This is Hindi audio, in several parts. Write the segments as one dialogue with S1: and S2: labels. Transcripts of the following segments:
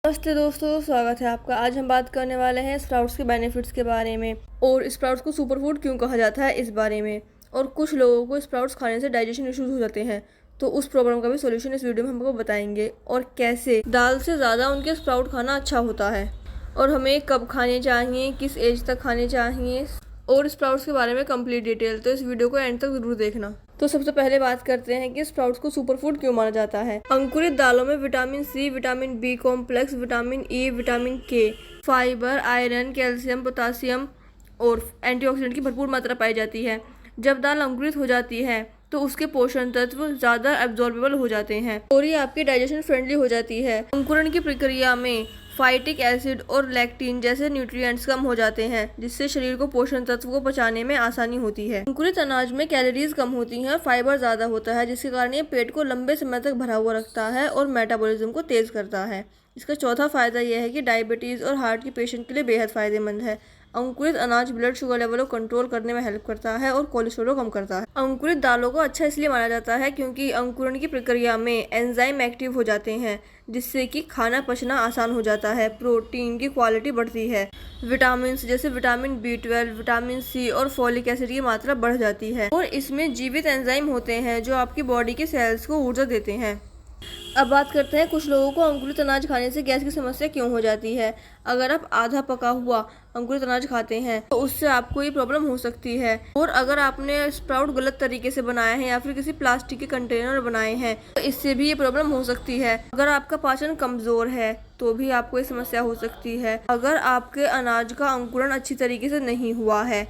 S1: नमस्ते दोस्तों, स्वागत है आपका। आज हम बात करने वाले हैं स्प्राउट्स के बेनिफिट्स के बारे में और स्प्राउट्स को सुपर फूड क्यों कहा जाता है इस बारे में। और कुछ लोगों को स्प्राउट्स खाने से डाइजेशन इश्यूज हो जाते हैं, तो उस प्रॉब्लम का भी सोल्यूशन इस वीडियो में हम आपको बताएंगे। और कैसे दाल से ज़्यादा उनके स्प्राउट खाना अच्छा होता है और हमें कब खाने चाहिए, किस एज तक खाने चाहिए और स्प्राउट्स के बारे में कंप्लीट डिटेल। तो इस वीडियो को एंड तक जरूर देखना। तो सबसे पहले बात करते हैं कि स्प्राउट्स को सुपर फूड क्यों माना जाता है। अंकुरित दालों में vitamin C, vitamin B complex, vitamin E, vitamin K, fibre, iron, calcium, potassium और एंटीऑक्सीडेंट की भरपूर मात्रा पाई जाती है। जब दाल अंकुरित हो जाती है तो उसके पोषण तत्व ज़्यादा एब्जॉर्बेबल हो जाते हैं और ये आपकी डाइजेशन फ्रेंडली हो जाती है। अंकुरण की प्रक्रिया में फाइटिक एसिड और लैक्टिन जैसे न्यूट्रिएंट्स कम हो जाते हैं, जिससे शरीर को पोषण तत्व को पचाने में आसानी होती है। अंकुरित अनाज में कैलोरीज कम होती हैं, फाइबर ज़्यादा होता है, जिसके कारण ये पेट को लंबे समय तक भरा हुआ रखता है और मेटाबॉलिज्म को तेज़ करता है। इसका चौथा फायदा यह है कि डायबिटीज़ और हार्ट के पेशेंट के लिए बेहद फ़ायदेमंद है। अंकुरित अनाज ब्लड शुगर लेवल को कंट्रोल करने में हेल्प करता है और कोलेस्ट्रॉल को कम करता है। अंकुरित दालों को अच्छा इसलिए माना जाता है क्योंकि अंकुरण की प्रक्रिया में एंजाइम एक्टिव हो जाते हैं, जिससे कि खाना पचना आसान हो जाता है। प्रोटीन की क्वालिटी बढ़ती है। विटामिन जैसे विटामिन B12, विटामिन सी और फोलिक एसिड की मात्रा बढ़ जाती है और इसमें जीवित एंजाइम होते हैं जो आपकी बॉडी के सेल्स को ऊर्जा देते हैं। अब बात करते हैं कुछ लोगों को अंकुरित अनाज खाने से गैस की समस्या क्यों हो जाती है। अगर आप आधा पका हुआ अंकुरित अनाज खाते हैं तो उससे आपको ये प्रॉब्लम हो सकती है। और अगर आपने स्प्राउट गलत तरीके से बनाए हैं या फिर किसी प्लास्टिक के कंटेनर बनाए हैं तो इससे भी ये प्रॉब्लम हो सकती है। अगर आपका पाचन कमजोर है तो भी आपको ये समस्या हो सकती है। अगर आपके अनाज का अंकुरण अच्छी तरीके से नहीं हुआ है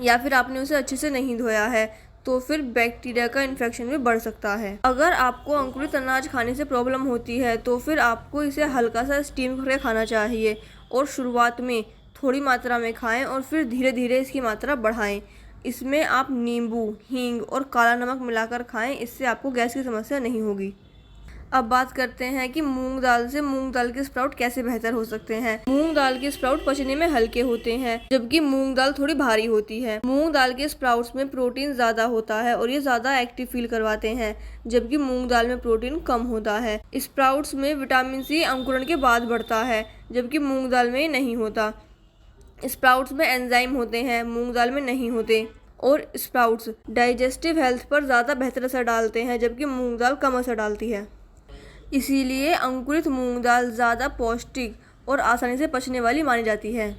S1: या फिर आपने उसे अच्छे से नहीं धोया है तो फिर बैक्टीरिया का इन्फेक्शन भी बढ़ सकता है। अगर आपको अंकुरित अनाज खाने से प्रॉब्लम होती है तो फिर आपको इसे हल्का सा स्टीम करके खाना चाहिए और शुरुआत में थोड़ी मात्रा में खाएं और फिर धीरे धीरे इसकी मात्रा बढ़ाएं। इसमें आप नींबू, हींग और काला नमक मिलाकर खाएं, इससे आपको गैस की समस्या नहीं होगी। अब बात करते हैं कि मूंग दाल से मूंग दाल के स्प्राउट कैसे बेहतर हो सकते हैं। मूंग दाल के स्प्राउट पचने में हल्के होते हैं, जबकि मूंग दाल थोड़ी भारी होती है। मूंग दाल के स्प्राउट्स में प्रोटीन ज्यादा होता है और ये ज्यादा एक्टिव फील करवाते हैं, जबकि मूंग दाल में प्रोटीन कम होता है। स्प्राउट्स में विटामिन सी अंकुरण के बाद बढ़ता है, जबकि मूंग दाल में नहीं होता। स्प्राउट्स में एंजाइम होते हैं, मूंग दाल में नहीं होते। और स्प्राउट्स डाइजेस्टिव हेल्थ पर ज्यादा बेहतर असर डालते हैं, जबकि मूंग दाल कम असर डालती है। इसीलिए अंकुरित मूंग दाल ज़्यादा पौष्टिक और आसानी से पचने वाली मानी जाती है।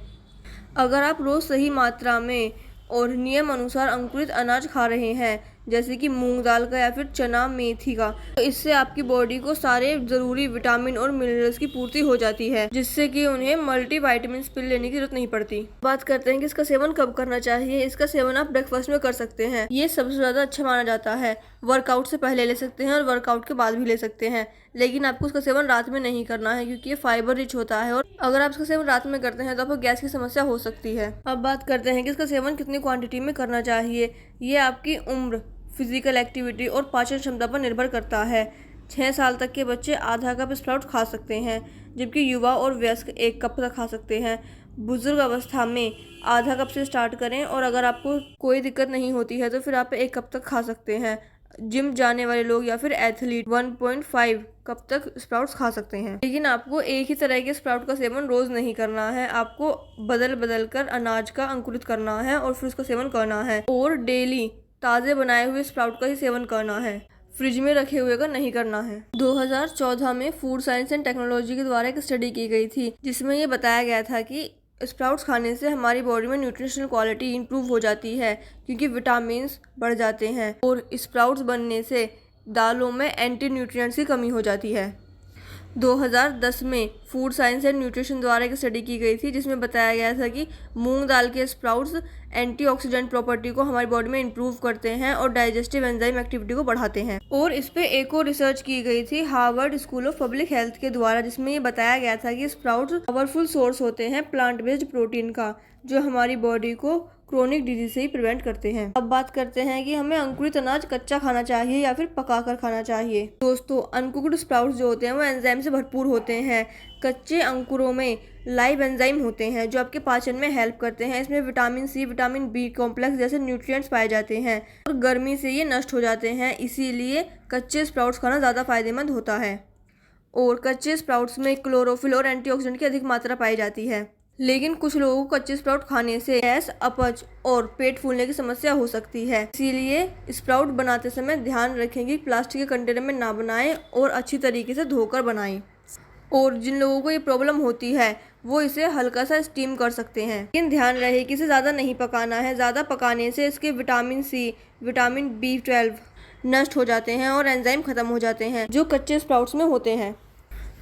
S1: अगर आप रोज़ सही मात्रा में और नियम अनुसार अंकुरित अनाज खा रहे हैं, जैसे कि मूंग दाल का या फिर चना मेथी का, तो इससे आपकी बॉडी को सारे ज़रूरी विटामिन और मिनरल्स की पूर्ति हो जाती है, जिससे कि उन्हें मल्टीविटामिन पिल लेने की जरूरत नहीं पड़ती। बात करते हैं कि इसका सेवन कब करना चाहिए। इसका सेवन आप ब्रेकफास्ट में कर सकते हैं। ये सबसे ज़्यादा अच्छा माना जाता है। वर्कआउट से पहले ले सकते हैं और वर्कआउट के बाद भी ले सकते हैं, लेकिन आपको इसका सेवन रात में नहीं करना है क्योंकि ये फाइबर रिच होता है और अगर आप इसका सेवन रात में करते हैं तो आपको गैस की समस्या हो सकती है। अब बात करते हैं कि इसका सेवन कितनी क्वांटिटी में करना चाहिए। ये आपकी उम्र, फिजिकल एक्टिविटी और पाचन क्षमता पर निर्भर करता है। 6 साल तक के बच्चे आधा कप स्प्राउट खा सकते हैं, जबकि युवा और वयस्क 1 कप तक खा सकते हैं। बुजुर्ग अवस्था में आधा कप से स्टार्ट करें और अगर आपको कोई दिक्कत नहीं होती है तो फिर आप 1 कप तक खा सकते हैं। जिम जाने वाले लोग या फिर एथलीट 1.5 कप तक स्प्राउट्स खा सकते हैं। लेकिन आपको एक ही तरह के स्प्राउट का सेवन रोज नहीं करना है। आपको बदल बदल कर अनाज का अंकुरित करना है और फिर उसका सेवन करना है और डेली ताज़े बनाए हुए स्प्राउट का ही सेवन करना है, फ्रिज में रखे हुए का नहीं करना है। 2014 में फूड साइंस एंड टेक्नोलॉजी के द्वारा एक स्टडी की गई थी, जिसमें ये बताया गया था कि स्प्राउट्स खाने से हमारी बॉडी में न्यूट्रिशनल क्वालिटी इंप्रूव हो जाती है क्योंकि विटामिन्स बढ़ जाते हैं और स्प्राउट्स बनने से दालों में एंटी न्यूट्रिएंट्स की कमी हो जाती है। 2010 में फूड साइंस एंड न्यूट्रिशन द्वारा एक स्टडी की गई थी, जिसमें बताया गया था कि मूंग दाल के स्प्राउट्स एंटीऑक्सीडेंट प्रॉपर्टी को हमारी बॉडी में इंप्रूव करते हैं और डाइजेस्टिव एंजाइम एक्टिविटी को बढ़ाते हैं। और इस पे एक और रिसर्च की गई थी Harvard school of public health के द्वारा, जिसमें ये बताया गया था कि स्प्राउट्स पावरफुल सोर्स होते हैं प्लांट बेस्ड प्रोटीन का, जो हमारी बॉडी को क्रोनिक डिजीज से ही प्रिवेंट करते हैं। अब बात करते हैं कि हमें अंकुरित अनाज कच्चा खाना चाहिए या फिर पकाकर खाना चाहिए। दोस्तों, अनकुक्ड स्प्राउट्स जो होते हैं वो एंजाइम से भरपूर होते हैं। कच्चे अंकुरों में लाइव एंजाइम होते हैं जो आपके पाचन में हेल्प करते हैं। इसमें vitamin C, vitamin B complex जैसे न्यूट्रिएंट्स पाए जाते हैं और गर्मी से ये नष्ट हो जाते हैं। इसीलिए कच्चे स्प्राउट्स खाना ज़्यादा फायदेमंद होता है। और कच्चे स्प्राउट्स में क्लोरोफिल और एंटीऑक्सीडेंट की अधिक मात्रा पाई जाती है। लेकिन कुछ लोगों को कच्चे स्प्राउट खाने से गैस, अपच और पेट फूलने की समस्या हो सकती है। इसीलिए स्प्राउट बनाते समय ध्यान रखें कि प्लास्टिक के कंटेनर में ना बनाएं और अच्छी तरीके से धोकर बनाएं। और जिन लोगों को ये प्रॉब्लम होती है वो इसे हल्का सा स्टीम कर सकते हैं, लेकिन ध्यान रहे कि इसे ज़्यादा नहीं पकाना है। ज़्यादा पकाने से इसके विटामिन सी, विटामिन B12 नष्ट हो जाते हैं और एंजाइम खत्म हो जाते हैं जो कच्चे स्प्राउट्स में होते हैं।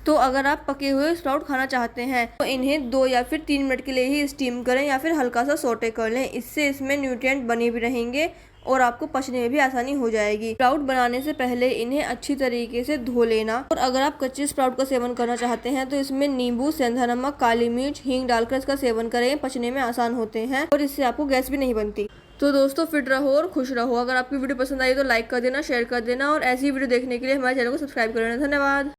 S1: तो अगर आप पके हुए स्प्राउट खाना चाहते हैं तो इन्हें 2 या फिर 3 मिनट के लिए ही स्टीम करें या फिर हल्का सा सौटे कर लें। इससे इसमें न्यूट्रिएंट बने भी रहेंगे और आपको पचने में भी आसानी हो जाएगी। स्प्राउट बनाने से पहले इन्हें अच्छी तरीके से धो लेना। और अगर आप कच्चे स्प्राउट का सेवन करना चाहते हैं तो इसमें नींबू, सेंधा नमक, काली मिर्च, हींग डालकर इसका सेवन करें। पचने में आसान होते हैं और इससे आपको गैस भी नहीं बनती। तो दोस्तों, फिट रहो और खुश रहो। अगर आपकी वीडियो पसंद आई तो लाइक कर देना, शेयर कर देना और ऐसी वीडियो देखने के लिए हमारे चैनल को सब्सक्राइब कर लेना। धन्यवाद।